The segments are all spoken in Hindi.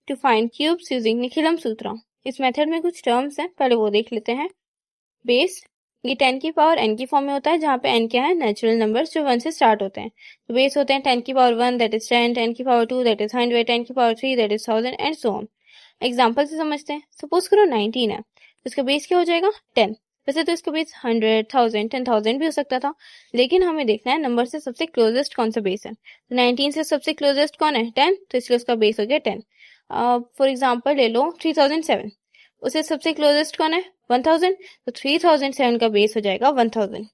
To find cubes using Nikhilam सूत्र। इस मेथड में कुछ टर्म्स हैं, पहले वो देख लेते हैं। बेस, ये 10 की पावर n की फॉर्म में होता है, जहाँ पे n क्या है, नेचुरल नंबर्स जो 1 से स्टार्ट होते हैं। तो बेस होते हैं 10 की पावर 1 दैट इज 10, 10 की पावर 2 दैट इज 100, 10 की power 3 that is 1000 and so on. Example से समझते हैं। सपोज करो 19 है, तो इसका बेस क्या हो जाएगा, 10। वैसे तो इसका बेस 100, 1000, 10,000 भी हो सकता था, लेकिन हमें देखना है नंबर से सबसे क्लोजेस्ट कौन सा बेस है। तो 19 से सबसे क्लोजेस्ट कौन है, 10, तो इसलिए उसका बेस हो गया 10। फॉर एग्जाम्पल ले लो 3007, उसे सबसे क्लोजेस्ट कौन है, 1000, तो 3007 का बेस हो जाएगा 1000।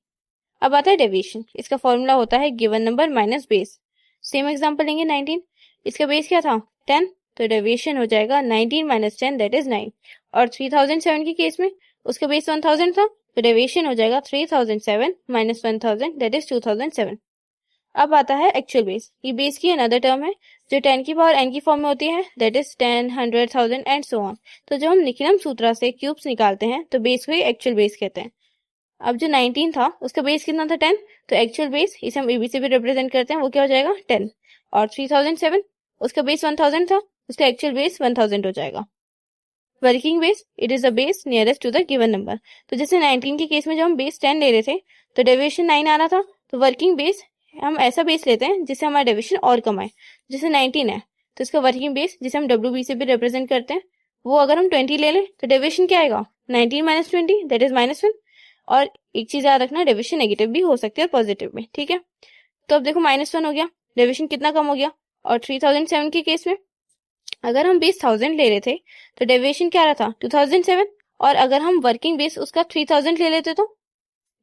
अब आता है डेविएशन। इसका फॉर्मूला होता है given number minus base. Same example लेंगे 19, इसका बेस क्या था, 10, तो डेविएशन हो जाएगा 19 माइनस 10 दैट इज 9। और 3007 के केस में उसका बेस 1000 था, तो डेविएशन हो जाएगा 3007 माइनस 1000 दैट इज 2007। अब आता है एक्चुअल बेस। ये बेस की अनदर टर्म है जो 10 की पावर n की फॉर्म में होती है, that is 10, 100, 1000 and so on. तो जब हम निखिलम सूत्र से क्यूब्स निकालते हैं तो बेस को ही एक्चुअल बेस कहते हैं। अब जो 19 था उसका बेस कितना था, 10, तो एक्चुअल बेस इसे हम एबी से भी रिप्रेजेंट करते हैं, वो क्या हो जाएगा 10। और 3007 उसका बेस 1000 था, उसका एक्चुअल बेस 1000 हो जाएगा। Working base, it is the base nearest to the given number. तो जैसे 19 के केस में जब हम बेस 10 ले रहे थे तो डेविएशन 9 आ रहा था, तो वर्किंग बेस हम ऐसा बेस लेते हैं जिससे हमारा डेविएशन और कम आए। जैसे 19 है तो इसका वर्किंग बेस जिसे हम WB से भी रिप्रेजेंट करते हैं, वो अगर हम 20 ले लें तो डेविएशन क्या आएगा, 19 माइनस 20 दैट इज -1। और एक चीज याद रखना, डेविएशन नेगेटिव भी हो सकती है और पॉजिटिव भी, ठीक है। तो अब देखो -1 हो गया, डेविएशन कितना कम हो गया। और 3007 के केस में अगर हम बेस 1000 ले रहे थे तो डेविएशन क्या रहा था, 2007। और अगर हम वर्किंग बेस उसका 3000 ले लेते तो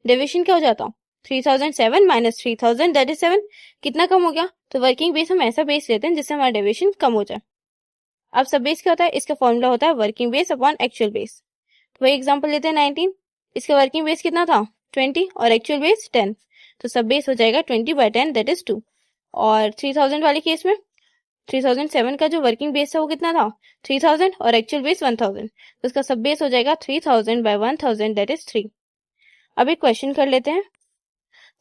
डेविएशन क्या हो जाता, 3007 माइनस 3000 दैट इज 7। कितना कम हो गया, तो वर्किंग बेस हम ऐसा बेस लेते हैं जिससे हमारा डेविएशन कम हो जाए। अब सब बेस क्या होता है, इसका फॉर्मूला होता है working base upon actual base. तो वही एग्जांपल लेते हैं 19, इसका वर्किंग बेस कितना था, 20 और एक्चुअल बेस 10, तो सब बेस हो जाएगा 20/10 दैट इज 2। और 3000 वाले केस में 3007 का जो वर्किंग बेस था वो कितना था, 3000 और एक्चुअल बेस 1000, तो इसका सब बेस हो जाएगा 3000/1000 दैट इज 3। अब एक क्वेश्चन कर लेते हैं।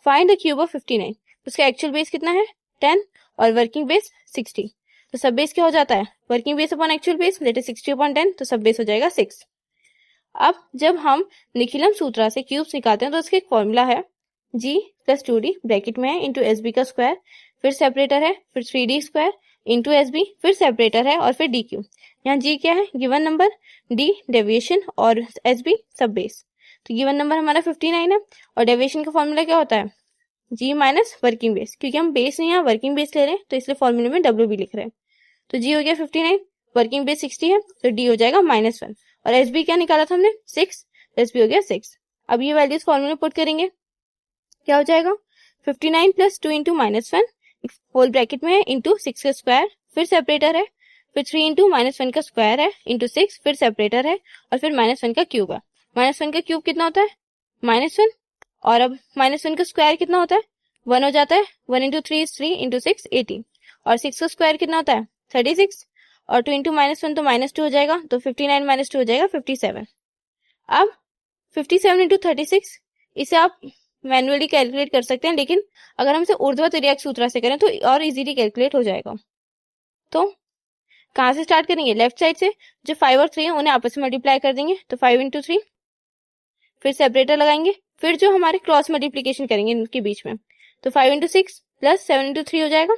फाइंड द क्यूब ऑफ 59, उसका एक्चुअल बेस कितना है, 10 और वर्किंग बेस 60, तो सब बेस क्या हो जाता है, working base upon actual base that is 60/10, तो सब बेस हो जाएगा 6। अब जब हम निखिलम सूत्र से क्यूब्स निकालते हैं तो उसका एक फॉर्मूला है g प्लस 2d ब्रैकेट में है इंटू SB का स्क्वायर, फिर सेपरेटर है, फिर 3d स्क्वायर इंटू SB, फिर सेपरेटर है और फिर DQ। यहाँ g क्या है, गिवन नंबर, d डेविएशन और SB सब बेस। तो गिवन नंबर हमारा 59 है और डेविएशन का फॉर्मूला क्या होता है, g माइनस वर्किंग बेस। क्योंकि हम बेस नहीं यहाँ वर्किंग बेस ले रहे हैं तो इसलिए फॉर्मूले में WB लिख रहे हैं। तो g हो गया 59, वर्किंग बेस 60 है तो d हो जाएगा -1। और SB क्या निकाला था हमने, 6, SB हो गया 6। अब ये वैल्यूज फॉर्मूले में पुट करेंगे, क्या हो जाएगा 59 प्लस 2 इंटू -1 होल ब्रैकेट में है इंटू 6 का स्क्वायर, फिर सेपरेटर है, फिर 3 इंटू -1 का स्क्वायर है इंटू 6, फिर सेपरेटर है और फिर -1 का क्यूब है। -1 का क्यूब कितना होता है, -1। और अब -1 का स्क्वायर कितना होता है, 1 हो जाता है। 1 इंटू 3 इज 3 इंटू 6 18। और 6 का स्क्वायर कितना होता है, 36। और 2 इंटू -1 तो -2 हो जाएगा, तो 59 माइनस 2 हो जाएगा 57। अब 57 इंटू 36 इसे आप मैन्युअली कैलकुलेट कर सकते हैं, लेकिन अगर हम इसे ऊर्ध्वाधर तिर्यक सूत्र से करें तो और इजीली कैलकुलेट हो जाएगा। तो कहाँ से स्टार्ट करेंगे, लेफ्ट साइड से। जो 5 और 3 है उन्हें आपस में मल्टीप्लाई कर देंगे, तो 5 इंटू 3, फिर सेपरेटर लगाएंगे, फिर जो हमारे क्रॉस मल्टीप्लीकेशन करेंगे इनके बीच में, तो 5 इंटू 6 प्लस 7 इंटू 3 हो जाएगा,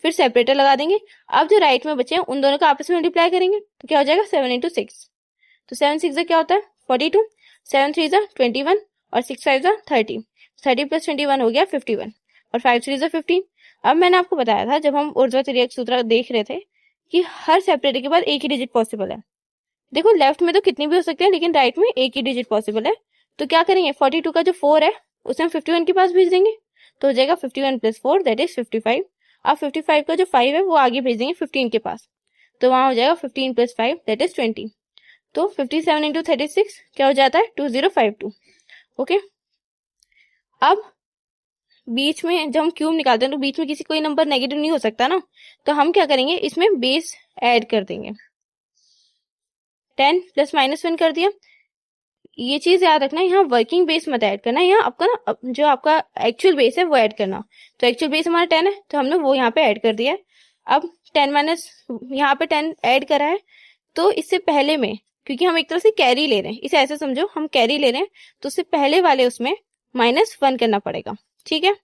फिर सेपरेटर लगा देंगे। अब जो राइट में बचे हैं उन दोनों का आपस में मल्टीप्लाई करेंगे तो क्या हो जाएगा 7 इंटू 6, तो 7 6 क्या होता है 42, 7 3 21 और 6 5 30, 30 प्लस 21 हो गया 51 और 5 3 15। अब मैंने आपको बताया था जब हम ऊर्ध्वाधर तिर्यक सूत्र देख रहे थे कि हर सेपरेटर के बाद एक ही डिजिट पॉसिबल है। देखो लेफ्ट में तो कितनी भी हो सकते हैं लेकिन राइट में एक ही डिजिट पॉसिबल है, तो क्या करेंगे 42 का जो 4 है उसे हम 51 के पास भेज देंगे, तो हो जाएगा 51 प्लस 4 दैट इज 55। अब 55 का जो 5 है वो आगे भेज देंगे 15 के पास, तो वहां हो जाएगा 15 प्लस 5 दैट इज 20। तो 57 इंटू 36 क्या हो जाता है 2052। ओके, अब बीच में जब हम क्यूब निकालते हैं तो बीच में किसी कोई नंबर नेगेटिव नहीं हो सकता ना, तो हम क्या करेंगे इसमें बेस ऐड कर देंगे। 10 प्लस -1 कर दिया। ये चीज याद रखना, यहाँ वर्किंग बेस मत ऐड करना, यहाँ आपका ना जो आपका एक्चुअल बेस है वो ऐड करना। तो एक्चुअल बेस हमारा 10 है तो हमने वो यहाँ पे ऐड कर दिया है। अब 10 माइनस यहाँ पे 10 ऐड करा है, तो इससे पहले में, क्योंकि हम एक तरह से कैरी ले रहे हैं, इसे ऐसे समझो हम कैरी ले रहे हैं, तो उससे पहले वाले उसमें -1 करना पड़ेगा। ठीक है,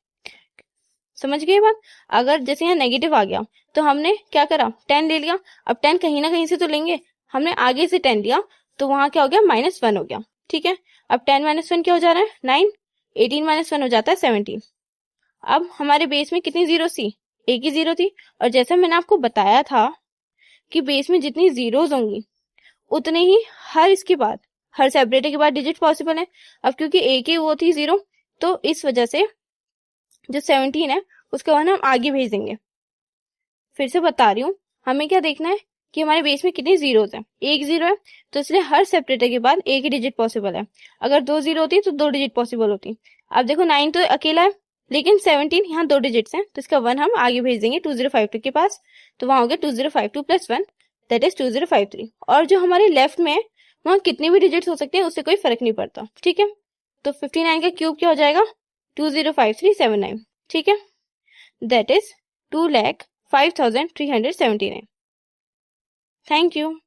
समझ गए बात। अगर जैसे यहाँ नेगेटिव आ गया तो हमने क्या करा, 10 ले लिया। अब 10 कहीं ना कहीं से तो लेंगे, हमने आगे से 10 लिया, तो वहां क्या हो गया, -1 हो गया। ठीक है, अब 10 - 1 क्या हो जा रहा है, 9। 18 - 1 हो जाता है 17। अब हमारे बेस में कितनी जीरो थी, एक ही जीरो थी। और जैसा मैंने आपको बताया था कि बेस में जितनी जीरोज होंगी उतने ही हर इसके बाद, हर सेपरेटर के बाद डिजिट पॉसिबल है। अब क्योंकि एक ही वो थी जीरो, तो इस वजह से जो 17 है उसका वन हम आगे भेज देंगे। फिर से बता रही हूँ, हमें क्या देखना है कि हमारे बेस में कितनी जीरोज है, एक जीरो है, तो इसलिए हर सेपरेटर के बाद एक ही डिजिट पॉसिबल है। अगर 2 जीरो होती तो 2 डिजिट पॉसिबल होती। अब देखो 9 तो अकेला है, लेकिन 17 यहाँ 2 डिजिट्स हैं, तो इसका वन हम आगे भेज देंगे 2052 के पास। तो वहां हो गया 2052 + 1 दैट इज 2053। और जो हमारे लेफ्ट में है वहां कितने भी डिजिट्स हो सकते हैं, उससे कोई फर्क नहीं पड़ता। ठीक है, तो 59 का क्यूब क्या हो जाएगा, 205379। ठीक है, दैट इज 2,05,379। Thank you.